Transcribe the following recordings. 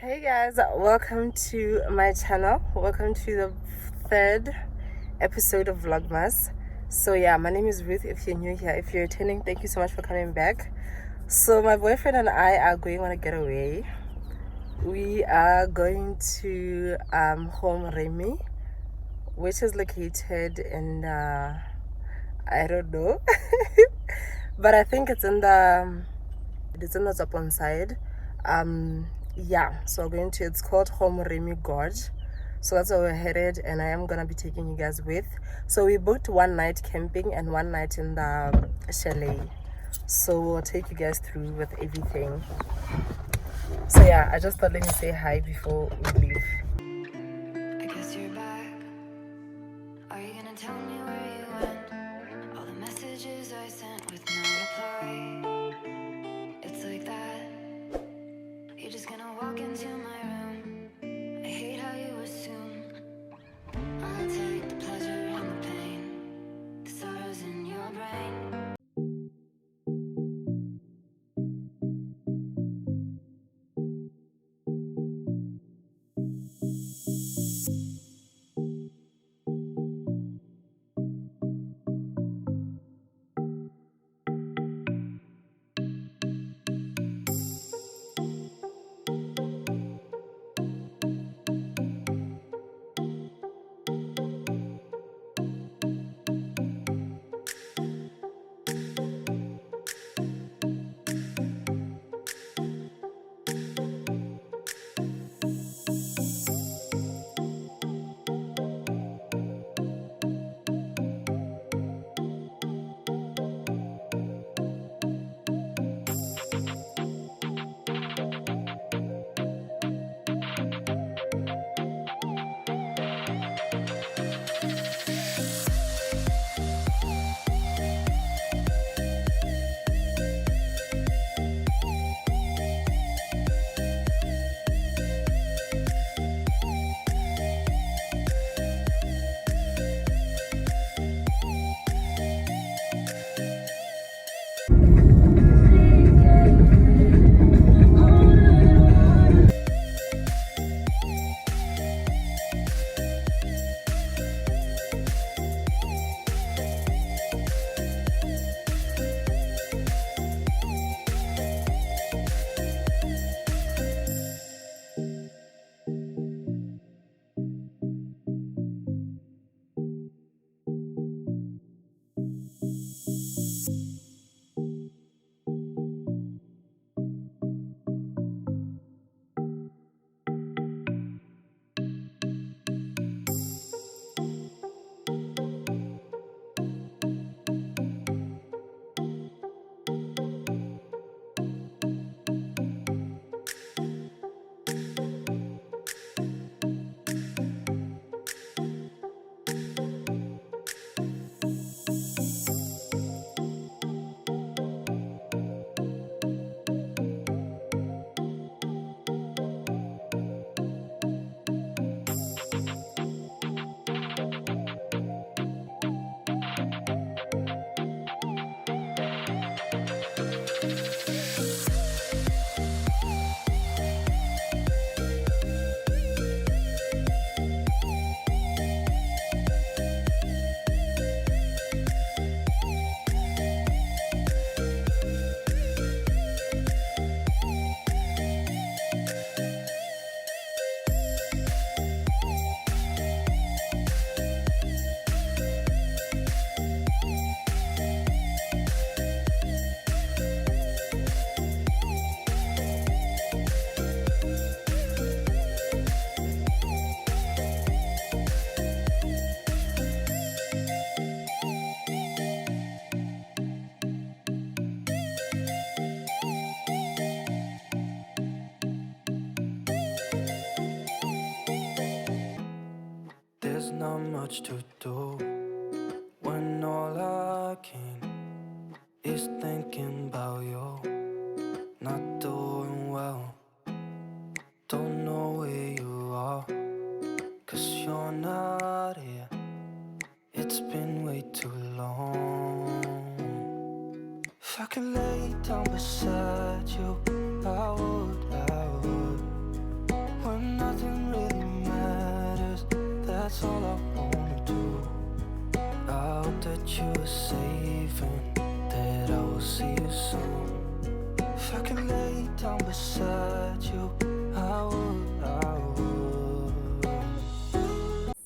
Hey guys, welcome to my channel. Welcome to the third episode of Vlogmas. So yeah, my name is Ruth. If you're new here, if you're returning, thank you so much for coming back. So my boyfriend and I are going on a getaway. We are going to Home Remy, which is located in I don't know, but I think it's in the Zapon side. Yeah, so we're going to, it's called Home Remy Gorge. So that's where we're headed, and I am gonna be taking you guys with. So we booked one night camping and one night in the chalet. So we'll take you guys through with everything. So yeah, I just thought let me say hi before we leave. I guess you're back. Are you gonna tell me where you went? All the messages I sent with no reply. It's like that. You're just gonna walk into my room. I hate how you assume I'll take the pleasure and the pain, the sorrows in your brain. There's not much to do when all I can is thinking about you. Not doing well, don't know where you are, 'cause you're not here. It's been way too long. If I could lay down beside you, I would. That's all I wanna do. I hope that you are safe and that I will see you soon. If I can lay down beside you, I would, I would.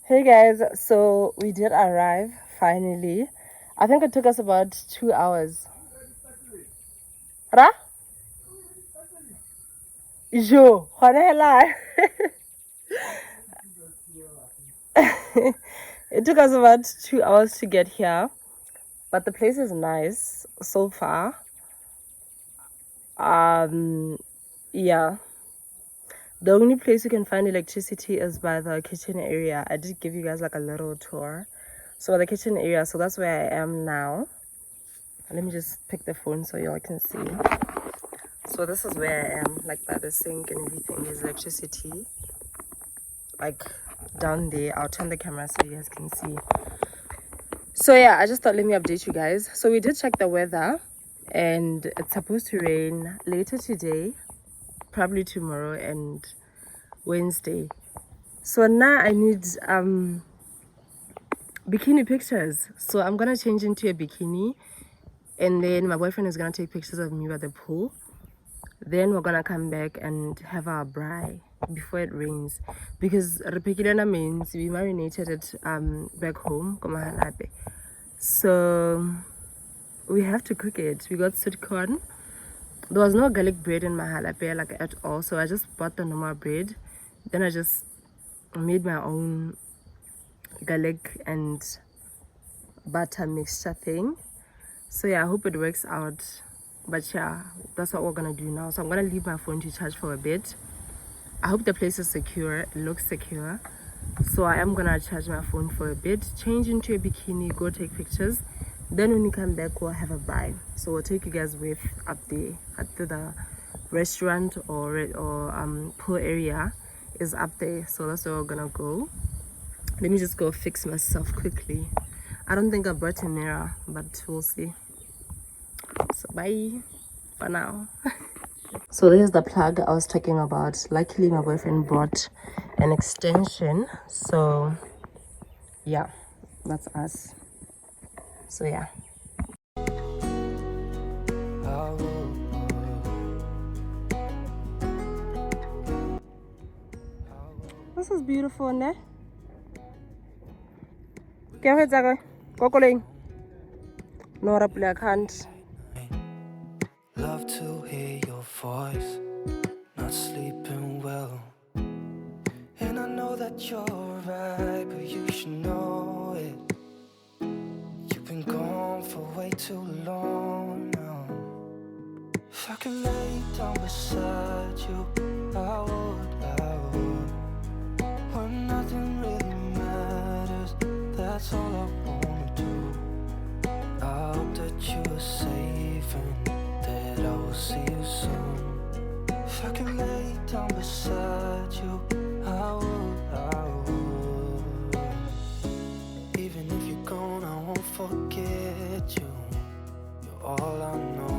Hey guys, so we did arrive finally. I think it took us about 2 hours. Ra? Jo, it took us about 2 hours to get here, but the place is nice so far. Yeah. The only place you can find electricity is by the kitchen area. I did give you guys like a little tour. So the kitchen area, so that's where I am now. Let me just pick the phone so y'all can see. So this is where I am, like by the sink and everything. There's electricity. Like down there. I'll turn the camera so you guys can see. So yeah, I just thought let me update you guys. So we did check the weather and it's supposed to rain later today, probably tomorrow and Wednesday. So now I need bikini pictures. So I'm gonna change into a bikini and then my boyfriend is gonna take pictures of me by the pool. Then we're gonna come back and have our braai before it rains, because repekilena means we marinated it back home. So we have to cook it. We got sweet corn. There was no garlic bread in my halape like at all, so I just bought the normal bread. Then I just made my own garlic and butter mixture thing. So yeah, I hope it works out. But yeah, that's what we're gonna do now. So I'm gonna leave my phone to charge for a bit. I hope the place is secure. It looks secure. So I am gonna charge my phone for a bit, change into a bikini, go take pictures. Then when we come back, we'll have a braai. So we'll take you guys with up there at the restaurant or pool area is up there. So that's where we're gonna go. Let me just go fix myself quickly. I don't think I brought a mirror, but we'll see. So bye for now. So this is the plug I was talking about. Luckily my boyfriend brought an extension, so yeah, that's us. So yeah, I would. this is beautiful, ne? No, I can't. Love to hear your voice, not sleeping well. And I know that you're right, but you should know it. You've been gone for way too long now. If I can lay down beside you, I would. When nothing really matters, that's all I wanna do. I hope that you are safe and that I will see you soon. If I can lay down beside you, I would. Even if you're gone, I won't forget you. You're all I know,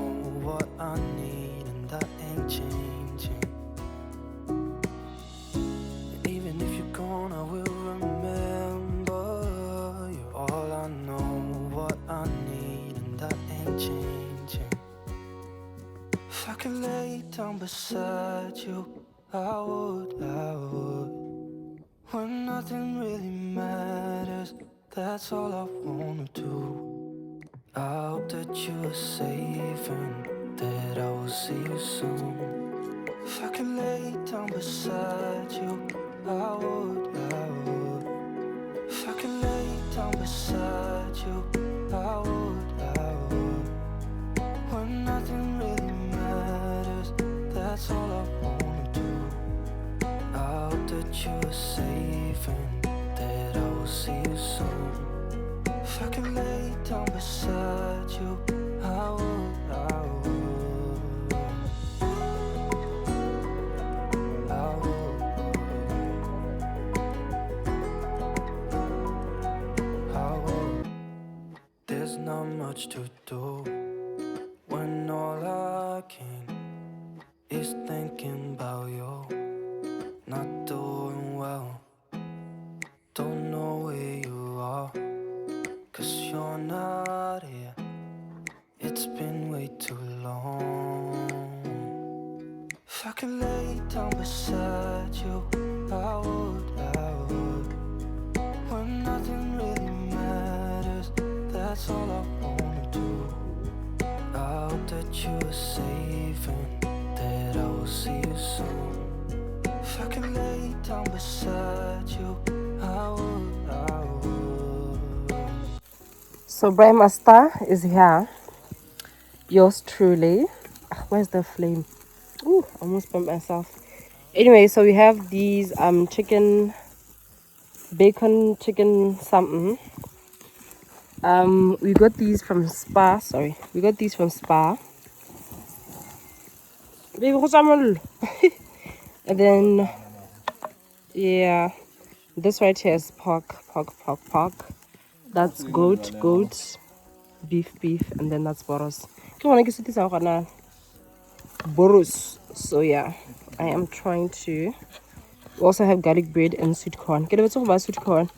what I need, and that ain't changing. And even if you're gone, I will remember. You're all I know, what I need, and that ain't changing. If I can lay down beside you, I would. When nothing really matters, that's all I wanna do. I hope that you are safe and that I will see you soon. If I can lay down beside you, I would. If I can lay down beside you, I would. When nothing really matters, that's all I wanna do. I hope that you are safe and that I will see you soon. If I can lay down beside you, I would. There's not much to do when all I can is thinking about you. Not doing well, don't know If I could lay down beside you, I would. So Brian Master is here. Yours truly. Where's the flame? Ooh, almost burnt myself. Anyway, so we have these chicken, bacon, chicken something. We got these from Spa. Sorry, we got these from Spa. Baby, what's up? And then, yeah, this right here is pork. That's goat, beef, and then that's boros. Boros. So yeah, I am trying to. We also have garlic bread and sweet corn. Get a bit about sweet corn.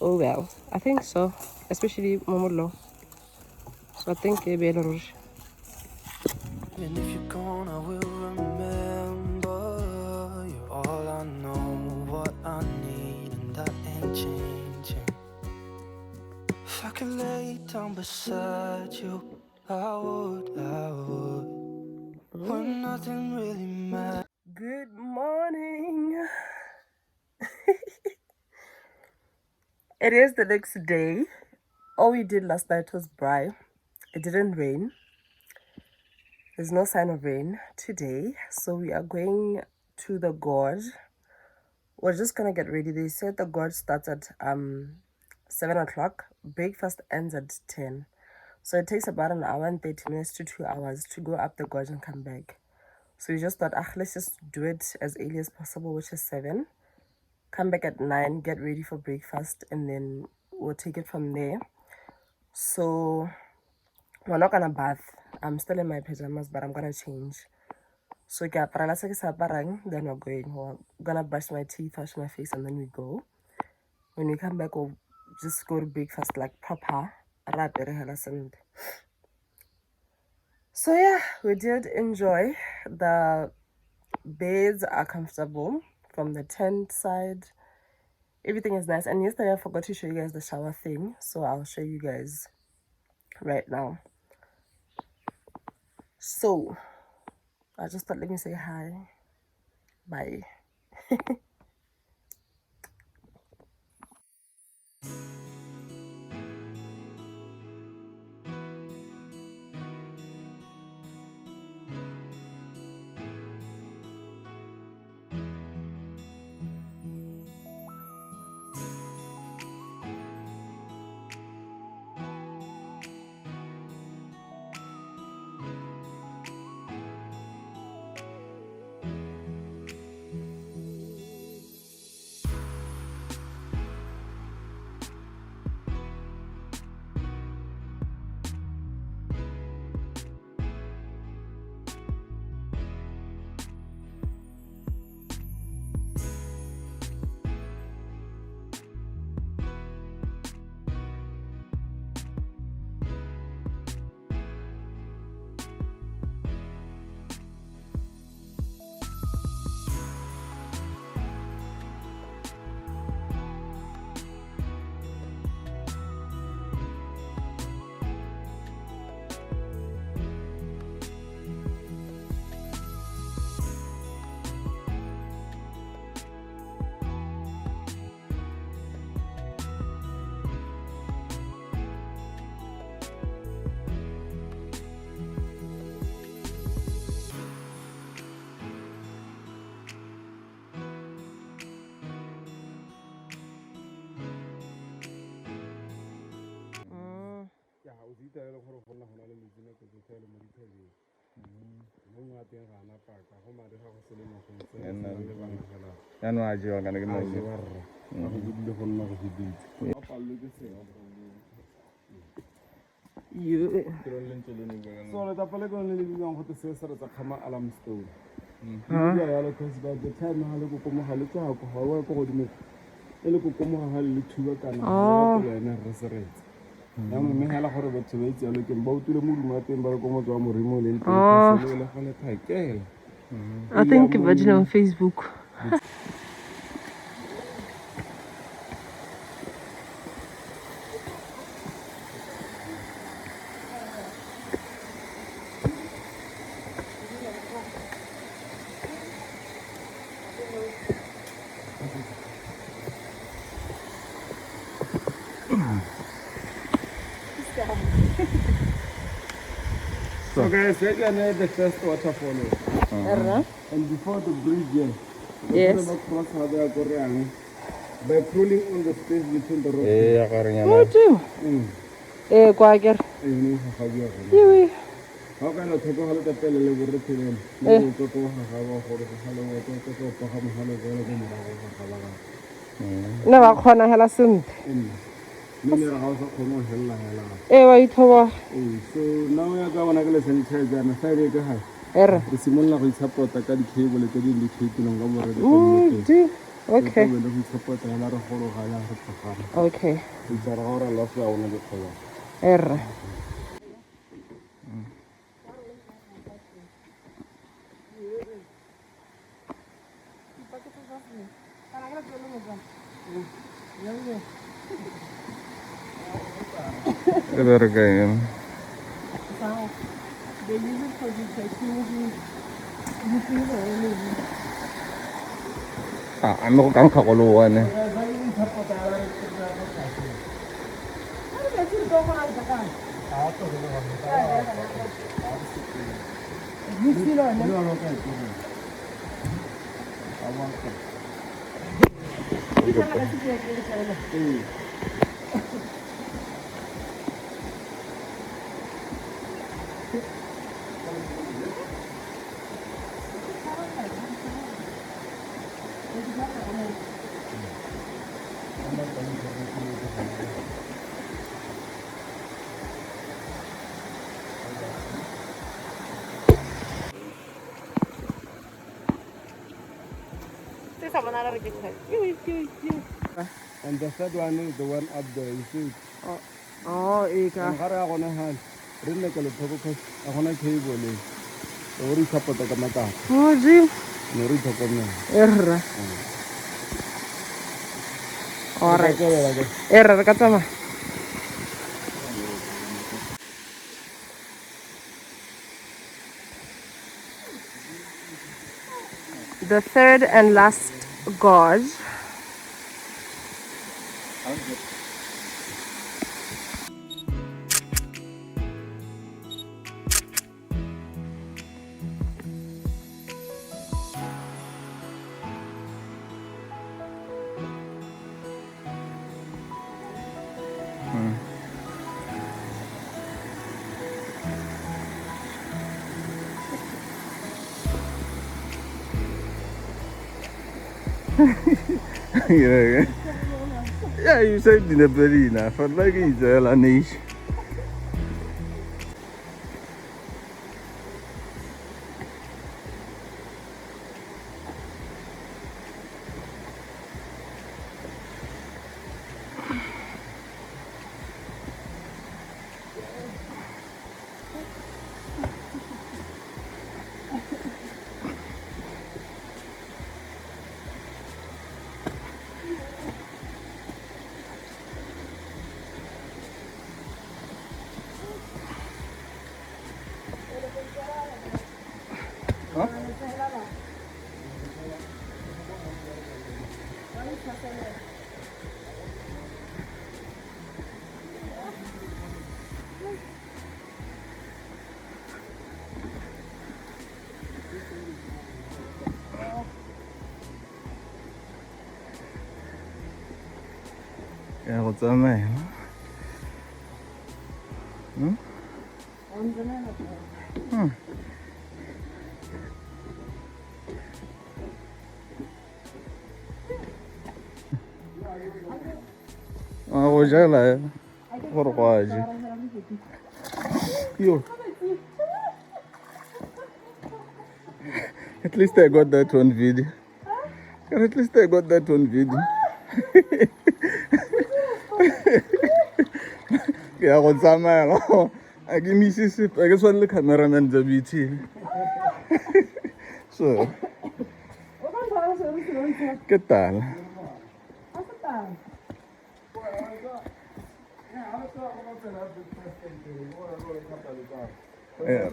Oh well, I think so. Especially momolo. So I think it'll be a little. And if you're gone, I will remember. You're all I know, what I need, and that ain't changing. If I could lay down beside you, I would. When nothing really matters. Good morning. It is the next day. All we did last night was braai. It didn't rain. There's no sign of rain today. So we are going to the gorge. We're just gonna get ready. They said the gorge starts at 7 o'clock. Breakfast ends at 10. So it takes about an hour and 30 minutes to 2 hours to go up the gorge and come back. So we just thought, let's just do it as early as possible, which is 7. Come back at 9, get ready for breakfast, and then we'll take it from there. So we're not gonna bath. I'm still in my pajamas, but I'm gonna change. So then we're going. We're gonna brush my teeth, wash my face, and then we go. When we come back, we'll just go to breakfast like proper. So yeah, we did enjoy. The beds are comfortable from the tent side. Everything is nice. And yesterday I forgot to show you guys the shower thing, so I'll show you guys right now. So I just thought, let me say hi. Bye. So the tapale ko nilibig ang hoto sa sa kama alam stone. Ya lo cause by the time ha lo ko mo ha lo tsa ko ha wa ko godimo. Ele ko mo ha le thuba kana ha ya na resurrect. Ya mo me hala gore batho ba itse lo ke ba utule mo duma teng ba ko mo tswa mo rimo le ntse ko se le gone thakela. I think imagine on Facebook. Okay, second the first waterfall. Erra. And before the bridge here, Yes. cross by crawling on the space between the rocks. ya ka reng Oh, yana too. Kwa ker. Yui. How can I take a holiday pele le borre tseleng? Le go go ha ga ba gore go halo go go go go ga mohalo go le go morago ga ba ga. Ne ba khona hela sentle. Mme ra ga sa khono hella hela. Wa ithoba. So now ya ka bona ke le sanitizer na sa ile ka ha. Erra. Re simolla go itsapota ka di-cable tse di indicating ka borre Oh, le too. Okay. go itsapota hela re golo ga ya re tsagana. Okay. Itsa ra gore la sa ona di khola. Erra. e bereka eng They use it for detecting a me go ka nkga go le one And the third one is the one up there, you see. Oh, eka. Ga re a gona hal. Re nne ka le thoko ka a gona cable le. O re itsapota ka mata. Oh, gee. Ne re tlhokomela. Erra. All right. Erra, re ka tsamaya. The third and last gorge. yeah you said in the very enough I'd like it a niche ya go tsamaya a go jala gore go aje yo at least I got that on video at least I got that on video ke ya go tsamaya a ke mise sepe a ke tshwane le cameraman tsa BT so ke tala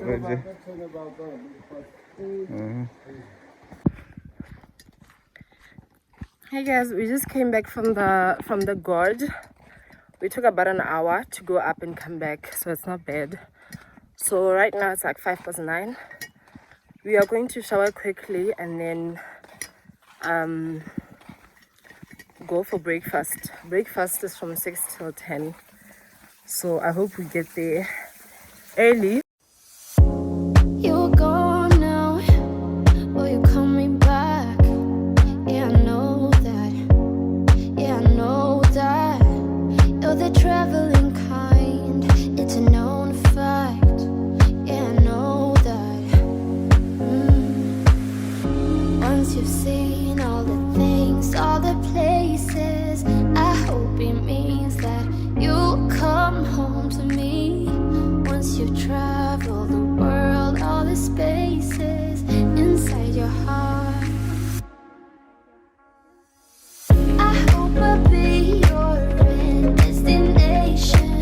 Roger. Hey guys, we just came back from the gorge. We took about an hour to go up and come back, so it's not bad. So right now it's like 9:05. We are going to shower quickly and then go for breakfast. Breakfast is from 6 till 10. So I hope we get there early. You're gone now, or you're coming back. Yeah, I know that. Yeah, I know that. You're the traveling kind. It's a known fact. Yeah, I know that. Once you've seen all the things, all the places, I hope it means that you'll come home to me. Once you've traveled the world, all the spaces inside your heart, I hope I'll be your end destination.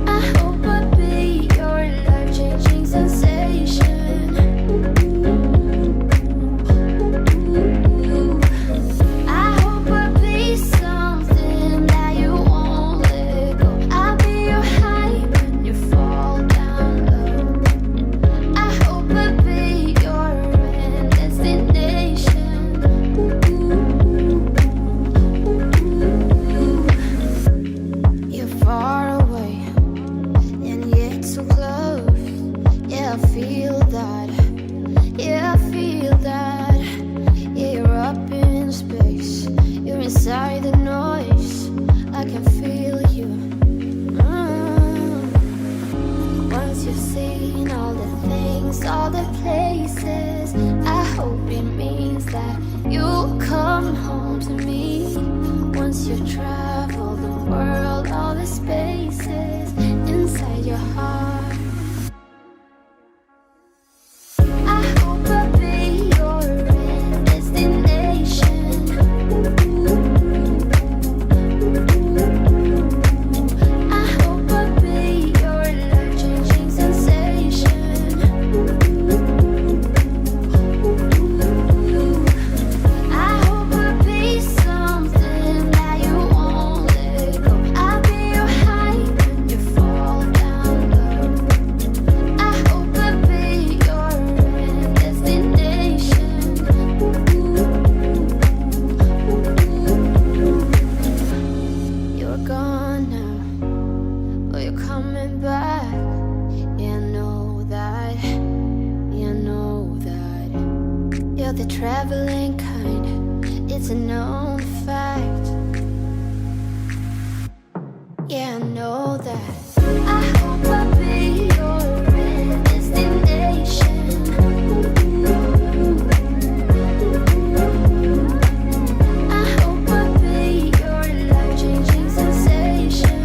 I hope I'll be your life-changing sensation. I hope I'll be something that you won't let go. I'll be your high when you fall down low. I hope I'll be your end destination. You're far away and yet so close. Yeah, I feel that. Yeah, I feel that. Yeah, you're up in space. You're inside the noise. I can feel you. Once you've seen all the things, all the places, I hope it means that you'll come home to me. Once you've traveled the world, all the spaces inside your heart, I hope I'll be your end destination. I hope I'll be your life-changing sensation. I hope I'll be something that you won't let go. I'll be your high when you fall down low. I hope I'll be your end destination. You're gone now, but you're coming back. Yeah, I know that. Yeah, I know that. You're the traveling kind. It's a known fact. Yeah, I know that. I hope I'll be your end destination. I hope I'll be your life-changing sensation.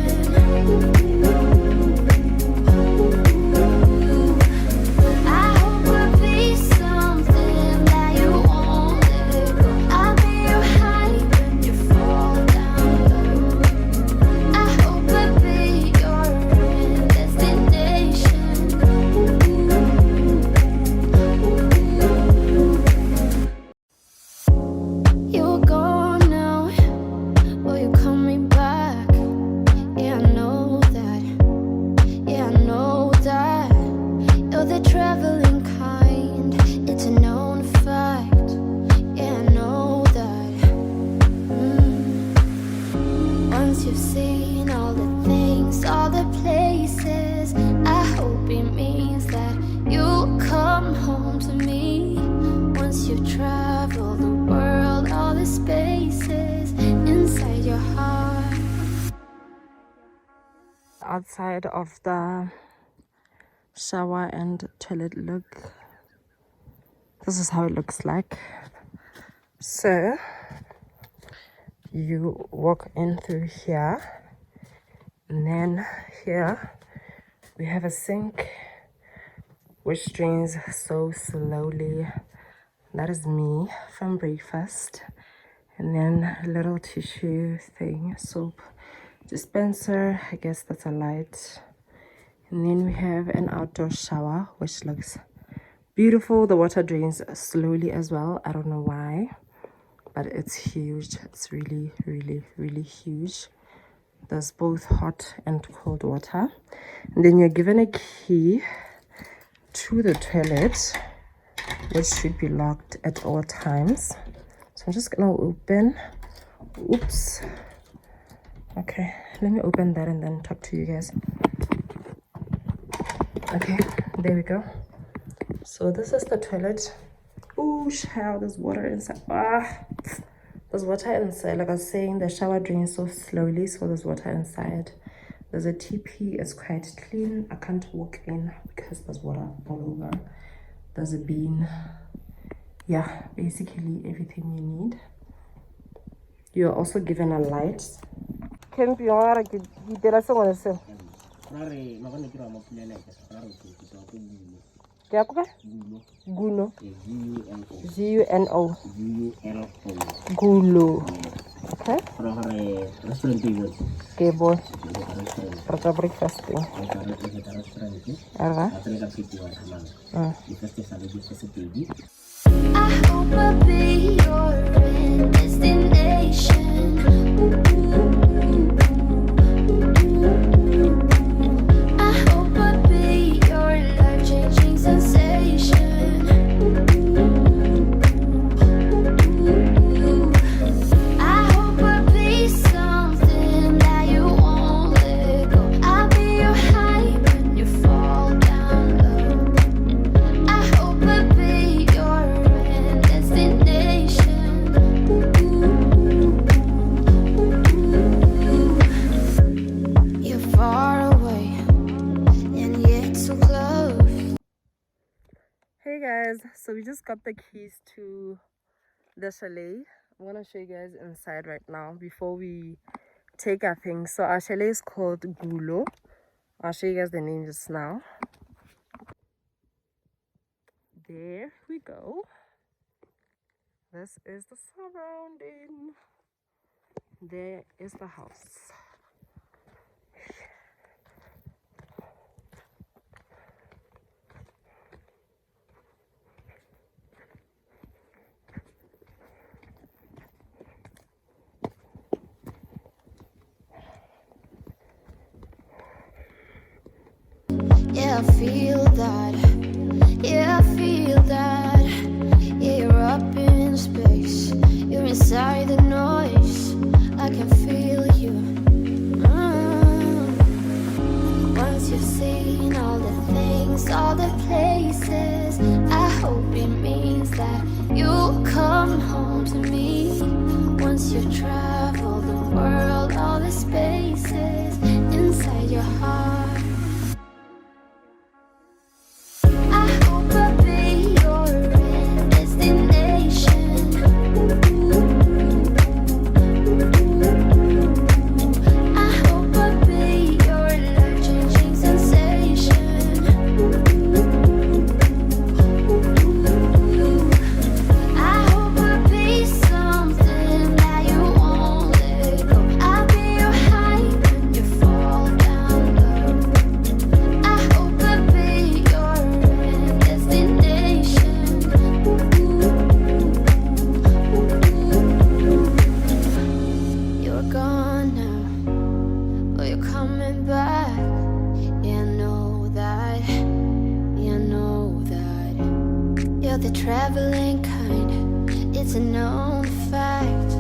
I hope I'll be something that you won't let go. I'll be your high when you fall down low. I hope I'll be your end destination. You're gone now, but you're coming back. Yeah, I know that. Yeah, I know that. You're the traveling kind. It's a known fact. Yeah, I know that. Once you've seen all the things, all the places, I hope it means that you'll come home to me. Once you've traveled the world, all the spaces inside your heart. Outside of the shower and toilet look, this is how it looks like. So you walk in through here, and then here we have a sink which drains so slowly. That is me from breakfast. And then a little tissue thing, soap dispenser, I guess that's a light. And then we have an outdoor shower which looks beautiful. The water drains slowly as well. I don't know why, but it's huge. It's really, really, really huge. There's both hot and cold water. And then you're given a key to the toilet, which should be locked at all times. So I'm just gonna open. Oops. Okay, let me open that and then talk to you guys. Okay, there we go. So this is the toilet. Oh, child, there's water inside. There's water inside. Like I was saying, the shower drains so slowly, so there's water inside. There's a TP, it's quite clean. I can't walk in because there's water all over. There's a bean. Yeah, basically everything you need. You're also given a light. Can be alright. You did a song on the Guno. Guno. Gulo. Okay. Okay, boy. For breakfasting. I hope I'll be your destination. I hope I'll be your life-changing sensation. I hope I'll be something that you won't let go. I'll be your high when you fall down low. I hope I'll be your destination. You're far away and yet so close. Hey guys, so we just got the keys to the chalet. I'm gonna show you guys inside right now before we take our things. So our chalet is called Gulo. I'll show you guys the name just now. There we go. This is the surrounding. There is the house. Yeah, I feel that. Yeah, I feel that. Yeah, you're up in space. You're inside the noise. I can feel you. Once you've seen all the things, all the places, I hope it means that you'll come home to me. Once you've traveled the world, all the spaces inside your heart. I hope I'll be your destination. I hope I'll be your life-changing sensation. I hope I'll be something that you won't let go. I'll be your high when you fall down low. I hope I'll be your destination. You're gone now, but you're coming back. Yeah, I know that. Yeah, I know that. You're the traveling kind. It's a known fact.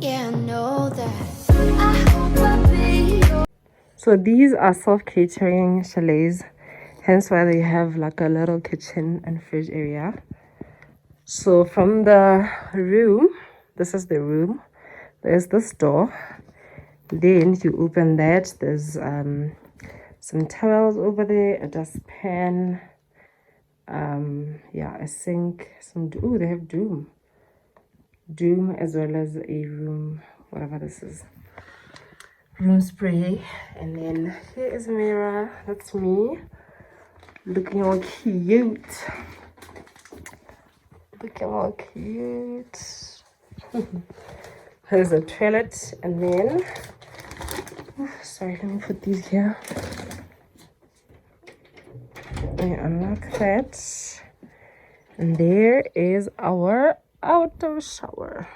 Yeah, I know that. I hope I'll be your So these are self-catering chalets, hence why they have like a little kitchen and fridge area. So from the room, this is the room, there's this door. Then you open that, there's some towels over there, a dustpan, yeah, a sink, they have doom as well as a room, whatever this is, room spray. And then here is a mirror, that's me looking all cute. There's a toilet, and then sorry, let me put these here. I unlock that, and there is our outdoor shower.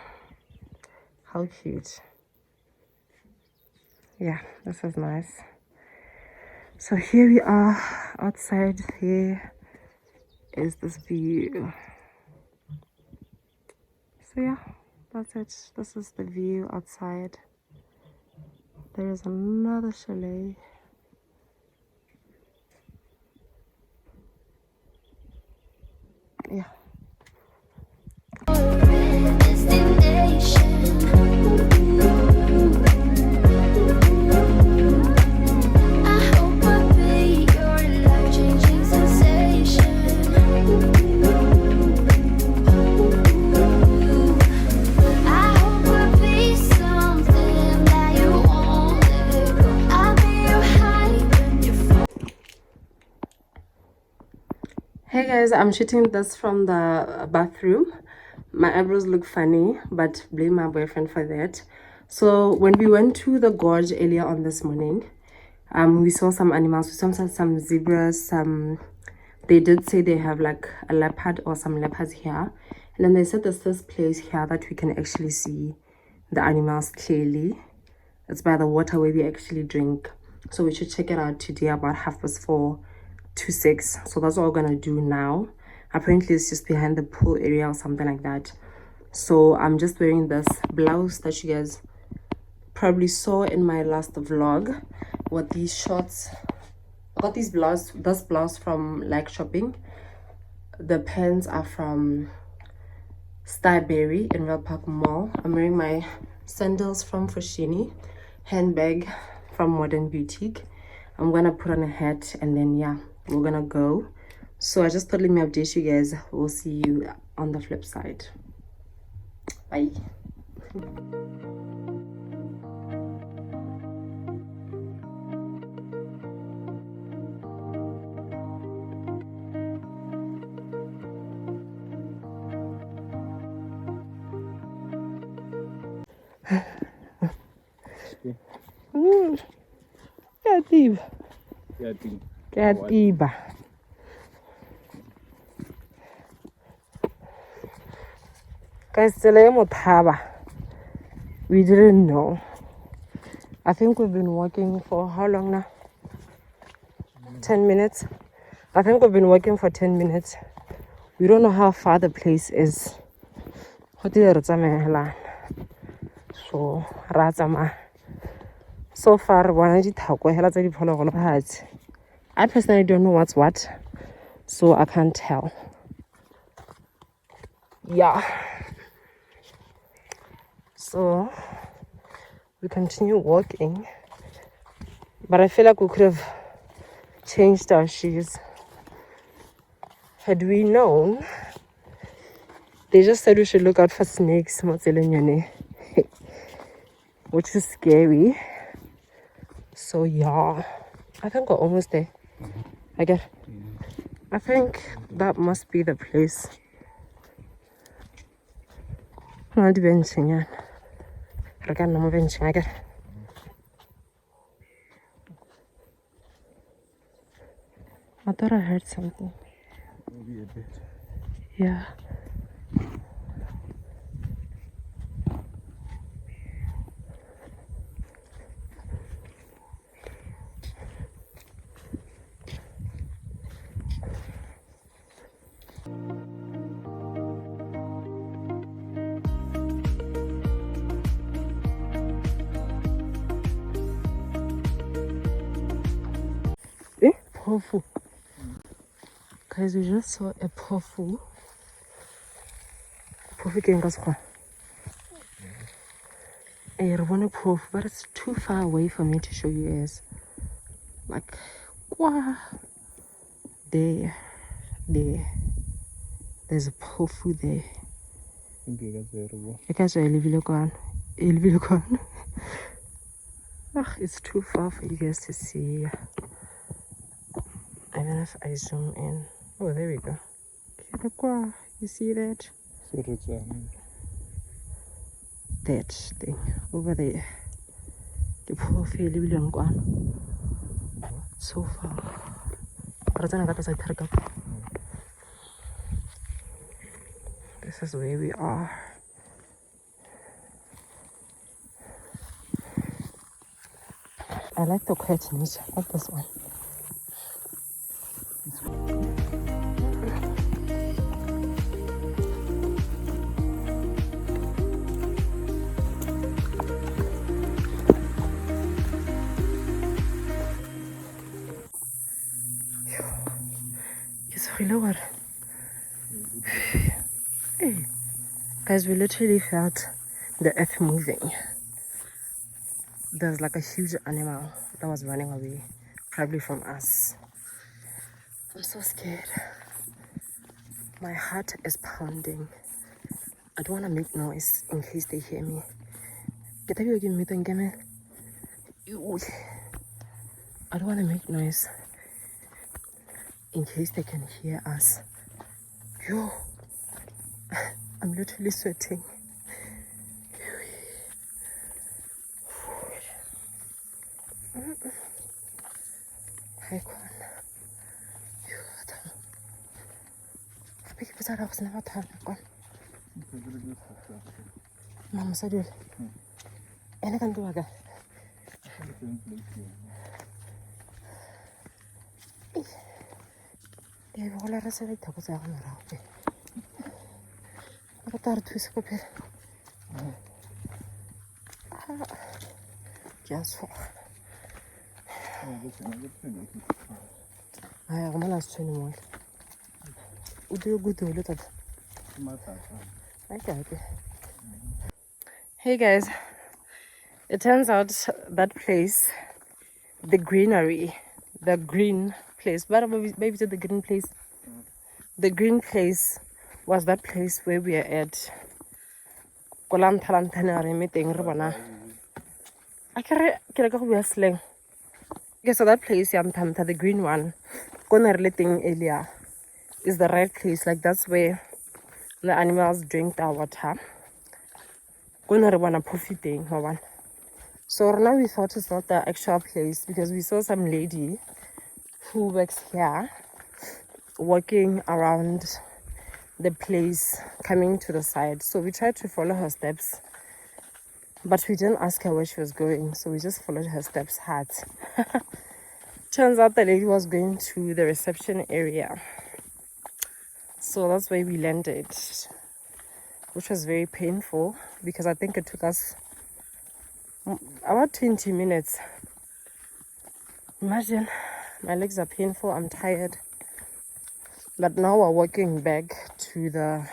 How cute. yeah, this is nice. So here we are outside. Here is this view. So yeah, that's it. This is the view outside. There is another chalet. Yeah. Hey guys, I'm shooting this from the bathroom. My eyebrows look funny, but blame my boyfriend for that. So when we went to the gorge earlier on this morning, we saw some animals. We saw some zebras, they did say they have like a leopard or some leopards here. And then they said there's this place here that we can actually see the animals clearly. It's by the water where we actually drink. So we should check it out today about 4:30 to 6. So that's what we're gonna do now. Apparently it's just behind the pool area or something like that. So I'm just wearing this blouse that you guys probably saw in my last vlog with these shorts. I got this blouse from Like Shopping. The pants are from Starberry in Real Park Mall. I'm wearing my sandals from Foschini, handbag from Modern Boutique. I'm gonna put on a hat and then yeah, we're gonna go. So I just thought let me update you guys. We'll see you on the flip side. Bye. Katiba. Guys, we didn't know. I think we've been walking for how long now? 10 minutes. I think we've been walking for 10 minutes. We don't know how far the place is. So far, I personally don't know what's what, so I can't tell. Yeah. So we continue walking, but I feel like we could have changed our shoes. Had we known, they just said we should look out for snakes, which is scary. So yeah, I think we're almost there. I think that must be the place. Not benching, yeah. I can't know benching. I thought I heard something. Maybe a bit. Yeah. Phofu. Guys, we just saw a phofu. Phofu came us from. But it's too far away for me to show you guys. Like, wow. There's a phofu there. It's too far for you guys to see. Even if I zoom in. Oh, there we go. You see that? That thing over there. So far. This is where we are. I like the quiet nature. I like this one. It's really what? Hey. Guys, we literally felt the earth moving. There's like a huge animal that was running away, probably from us. I'm so scared. My heart is pounding. I don't want to make noise in case they hear me. I don't want to make noise in case they can hear us. Yo, I'm literally sweating. Hi, Kwan. I was never tired. Mama said, and I can do again. Yeah, all I said, I was out on the road. What a third twist of it. Just for I am a last 20 more. Would you go to a little? Okay. Hey guys, it turns out that place, the greenery, the green place, but maybe to the green place. The green place was that place where we are at. I can't go slang. Okay, so that place, the green one, area, is the right place. Like that's where the animals drink our water. So now we thought it's not the actual place because we saw some lady who works here walking around the place coming to the side. So we tried to follow her steps, but we didn't ask her where she was going, so we just followed her steps hard. Turns out the lady was going to the reception area, so that's where we landed, which was very painful because I think it took us about 20 minutes. Imagine, my legs are painful, I'm tired, but now we're walking back to the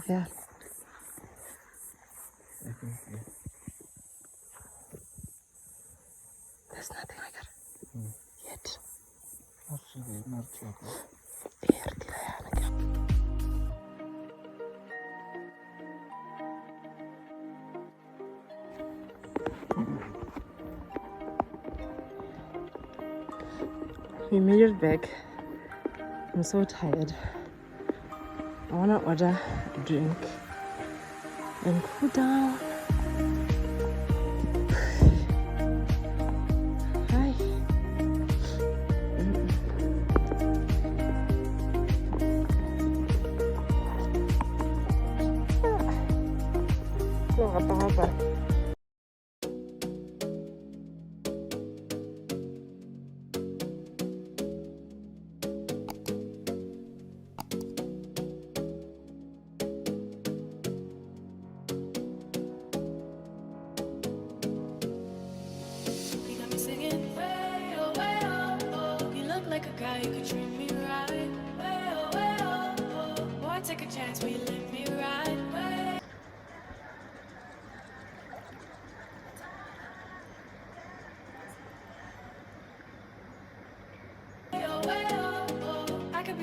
yeah. There's nothing like it yet. We made it back. I'm so tired. I wanna order a drink and cool down. Hi. No, apa-apa.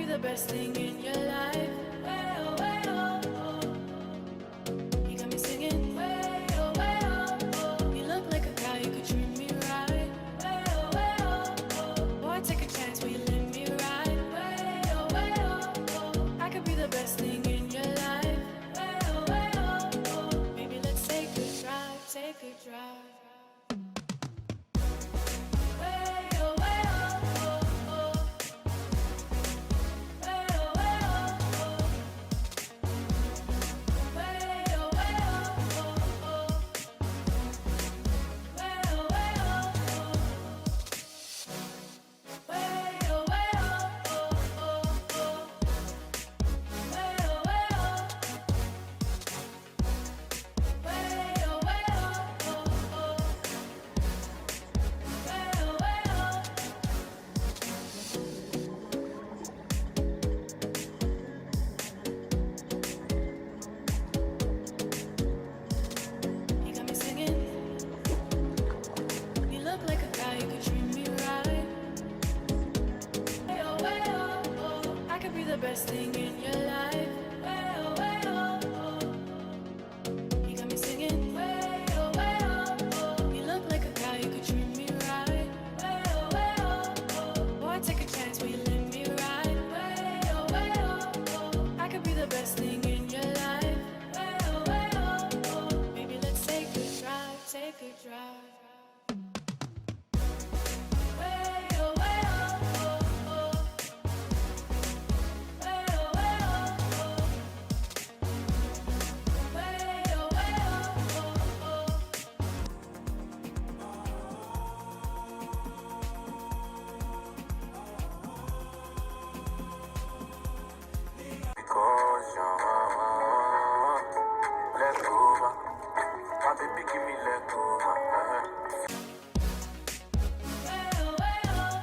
The best thing in your life. You got me singing. You look like a guy you the best thing in your life. Way, oh, way, oh, oh. You got me singing. Way, oh, way, oh, oh. You look like a guy who could treat me right. Way, oh, way, oh, oh. Boy, take a chance, will you let me ride? Way, oh, way, oh, oh. I could be the best thing in your life. Way, oh, way, oh, oh. Maybe let's take a drive, take a drive. Way, oh, way, oh, oh, oh. Way, oh, way, oh, oh. Way, oh, way, oh, oh, oh. Because you're let go, my baby, give me let go. Way, oh, way, oh.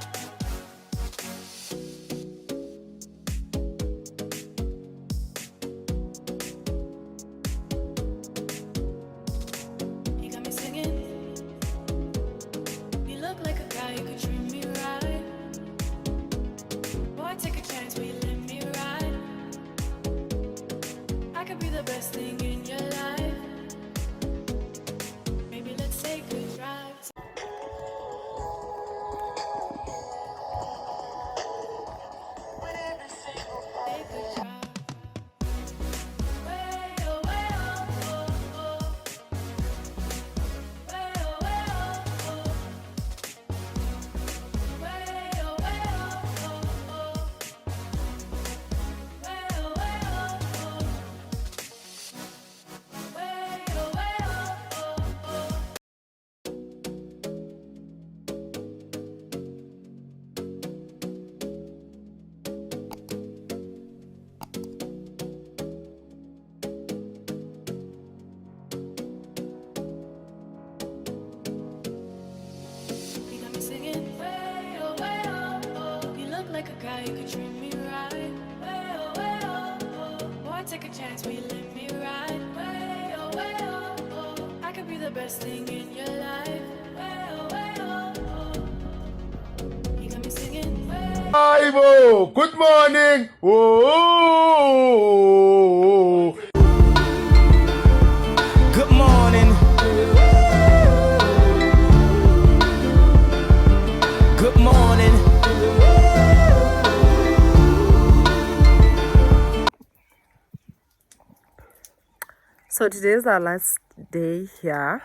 You got me singing. You look like a guy who could treat me right. Boy, take a chance, will you let me ride? I could be the best thing in your life. Maybe let's take a drive. Take a drive. Way, oh, way, oh, oh, oh. Way, oh, way, oh, oh. Way, oh, way, oh, oh, oh. Way, oh, way, oh, oh. Way, oh, way, oh, oh, oh. You got me singing. Way, oh, way, oh, oh. You look like a guy who could treat me right. Way, oh, way, oh, oh. Boy, take a chance, will you let me ride? Way, oh, way, oh, oh. I could be the best thing in your life. Way, oh, way, oh, oh. You got me singing. Way, Ivo, good morning. Oh, Good morning. Good morning. So today is our last day here.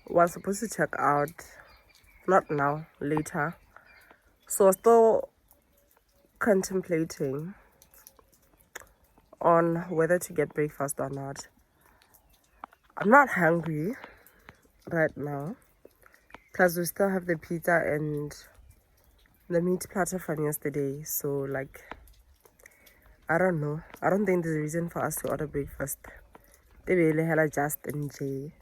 We're supposed to check out, not now, later. So we're still contemplating on whether to get breakfast or not. I'm not hungry right now because we still have the pizza and the meat platter from yesterday. So like, I don't know. I don't think there's a reason for us to order breakfast. They really hella just in J.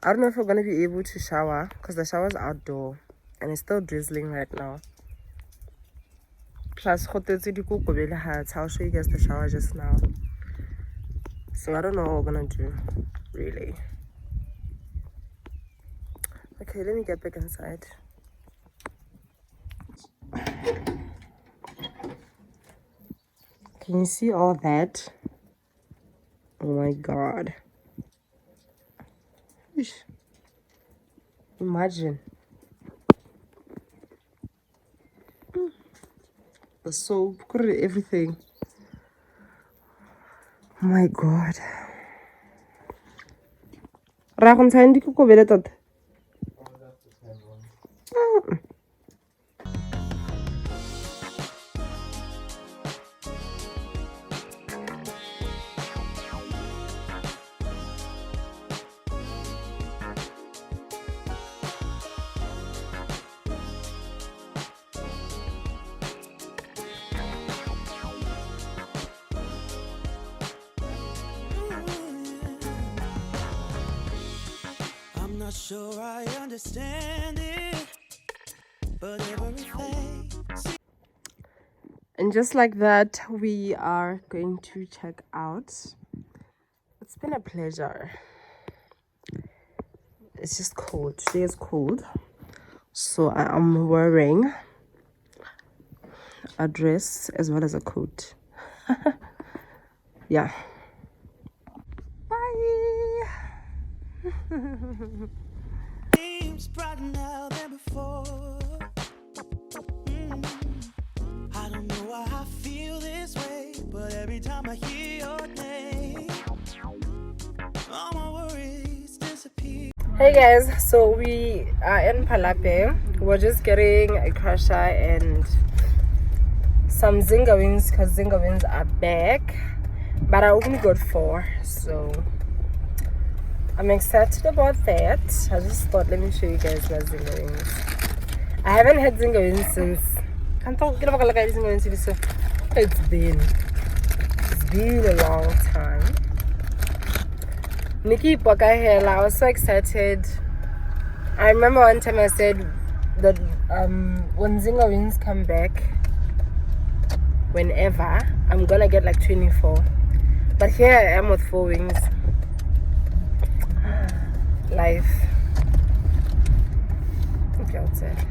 I don't know if we're gonna be able to shower because the shower's outdoor and it's still drizzling right now. Plus, I'll show you guys the shower just now. So I don't know what we're gonna do, really. Okay, let me get back inside. Can you see all that? Oh my god. Ish. Imagine. The soap, everything. Oh my god. Ragon sandi ko bele tot. I'm not sure I understand it, but everything. And just like that, we are going to check out. It's been a pleasure. It's just cold. Today is cold. So I am wearing a dress as well as a coat. Yeah. Bye. Seems brighter now than before. I don't know why I feel this way, but every time I hear your name, all my worries disappear. Hey guys, so we are in Palape. We're just getting a crusher and some Zinga wings because Zinga wings are back, but I only got 4, so I'm excited about that. I just thought, let me show you guys my Zinga wings. I haven't had Zinga wings since it's been a long time. Nikki Pokahela, I was so excited. I remember one time I said that when Zinga wings come back, whenever, I'm gonna get like 24. But here I am with 4 wings. Life. Okay, outside.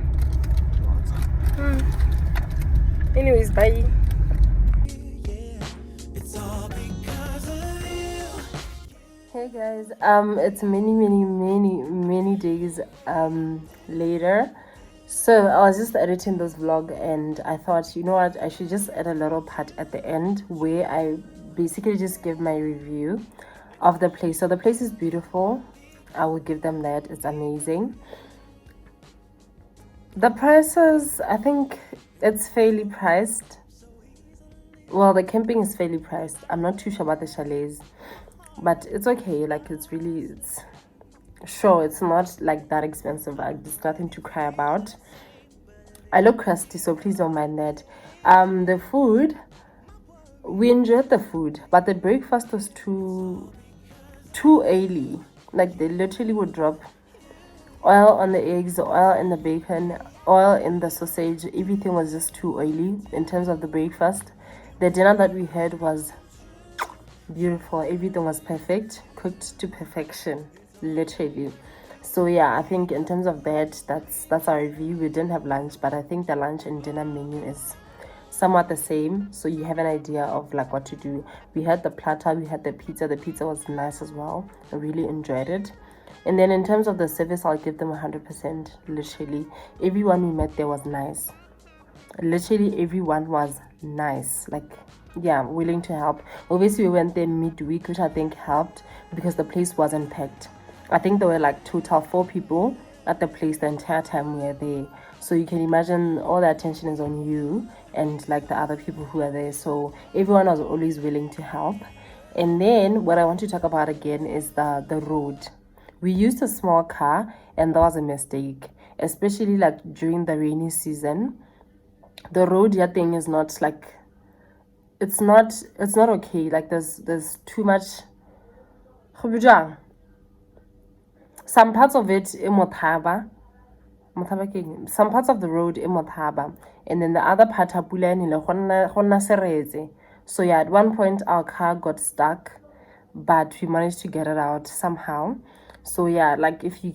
Anyways, bye. It's all because of you. Hey guys, it's many days later. So I was just editing this vlog and I thought, you know what, I should just add a little part at the end where I basically just give my review of the place. So the place is beautiful. I will give them that. It's amazing. The prices, I think it's fairly priced. Well, the camping is fairly priced. I'm not too sure about the chalets, but it's okay. Like, it's sure, it's not like that expensive. It's nothing to cry about. I look crusty, so please don't mind that. The food, we enjoyed the food, but the breakfast was too early. Like, they literally would drop oil on the eggs, oil in the bacon, oil in the sausage. Everything was just too oily in terms of the breakfast. The dinner that we had was beautiful. Everything was perfect, cooked to perfection, literally. So yeah, I think in terms of that, that's our review. We didn't have lunch, but I think the lunch and dinner menu is somewhat the same, so you have an idea of like what to do. We had the platter, we had the pizza. The pizza was nice as well. I really enjoyed it. And then in terms of the service, I'll give them 100%. Literally everyone we met there was nice. Literally everyone was nice, like, yeah, willing to help. Obviously we went there midweek, which I think helped because the place wasn't packed. I think there were like total 4 people at the place the entire time we were there. So you can imagine all the attention is on you and like the other people who are there. So everyone was always willing to help. And then what I want to talk about again is the road. We used a small car and that was a mistake, especially like during the rainy season. The road here thing is not like, it's not okay. Like there's too much. Some parts of it in Motaba, some parts of the road in Motaba, and then the other part so yeah, at one point our car got stuck, but we managed to get it out somehow. So yeah, like if you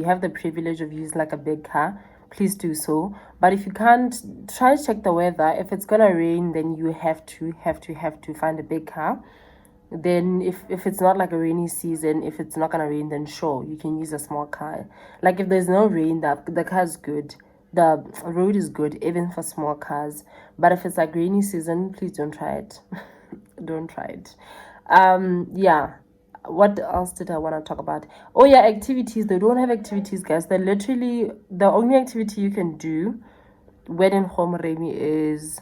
have the privilege of using like a big car, please do so. But if you can't, try to check the weather. If it's gonna rain, then you have to find a big car. Then if it's not like a rainy season, if it's not gonna rain, then sure, you can use a small car. Like if there's no rain, the car is good, the road is good even for small cars. But if it's like rainy season, please don't try it. Don't try it. Yeah, what else did I want to talk about? Oh yeah, activities. They don't have activities, guys. They're literally, the only activity you can do when in Remi is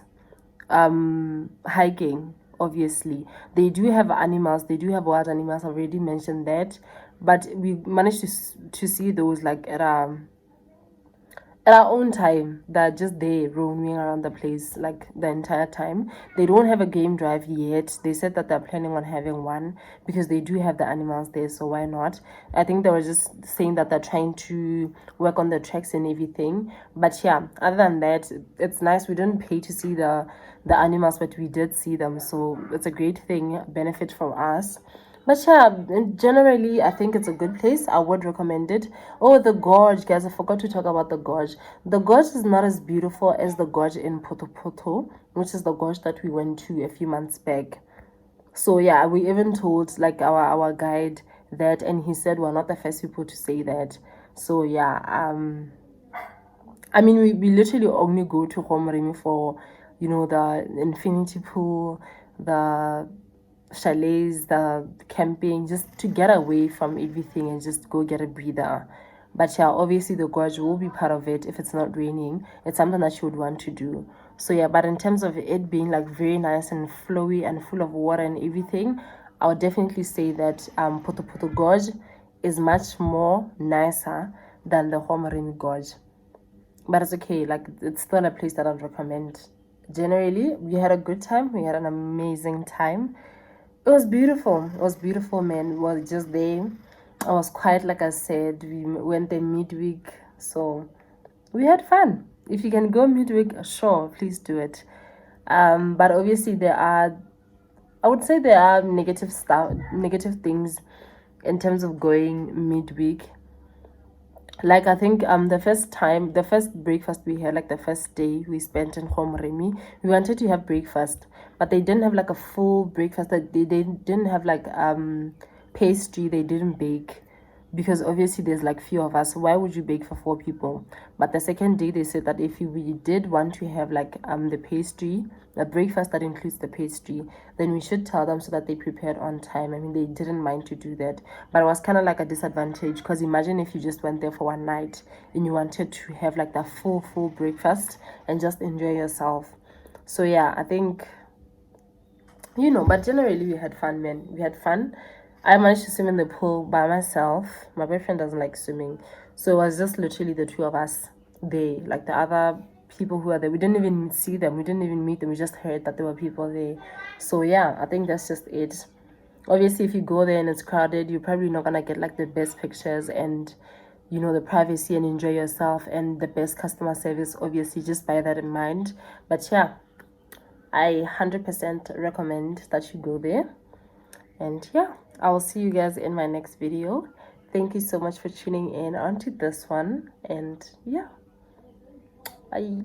hiking. Obviously they do have animals, they do have wild animals. I already mentioned that, but we managed to see those like at our own time. They're just there roaming around the place like the entire time. They don't have a game drive yet. They said that they're planning on having one because they do have the animals there, so why not? I think they were just saying that they're trying to work on the tracks and everything. But yeah, other than that, it's nice. We didn't pay to see the animals, but we did see them, so it's a great thing, benefit from us. But yeah, generally, I think it's a good place. I would recommend it. Oh, the gorge, guys! I forgot to talk about the gorge. The gorge is not as beautiful as the gorge in Poto, which is the gorge that we went to a few months back. So yeah, we even told like our guide that, and he said we're not the first people to say that. So yeah, I mean, we literally only go to Homremi for, the infinity pool, the chalets, the camping, just to get away from everything and just go get a breather. But yeah, obviously the gorge will be part of it if it's not raining. It's something that you would want to do. So yeah, but in terms of it being like very nice and flowy and full of water and everything, I would definitely say that Poto Gorge is much more nicer than the Homremi Gorge. But it's okay, like it's still a place that I'd recommend. Generally, we had a good time, we had an amazing time. It was beautiful. It was beautiful, man. We were just there. I was quiet, like I said. We went there midweek, so we had fun. If you can go midweek, sure, please do it. But obviously I would say there are negative things in terms of going midweek. Like I think the first breakfast we had, like the first day we spent in Homremi, we wanted to have breakfast, but they didn't have like a full breakfast. That they didn't have like pastry. They didn't bake because obviously there's like few of us. Why would you bake for 4 people? But the second day they said that if we did want to have like the pastry, a breakfast that includes the pastry, then we should tell them so that they prepared on time. I mean, they didn't mind to do that, but it was kind of like a disadvantage because imagine if you just went there for one night and you wanted to have like that full breakfast and just enjoy yourself. So yeah, I think, but generally we had fun, man. We had fun. I managed to swim in the pool by myself. My boyfriend doesn't like swimming, so it was just literally the two of us there. Like the other people who are there, we didn't even see them, we didn't even meet them, we just heard that there were people there. So yeah, I think that's just it. Obviously, if you go there and it's crowded, you're probably not gonna get like the best pictures and the privacy and enjoy yourself and the best customer service. Obviously, just bear that in mind. But yeah, I 100% recommend that you go there. And yeah, I will see you guys in my next video. Thank you so much for tuning in onto this one. And yeah, bye.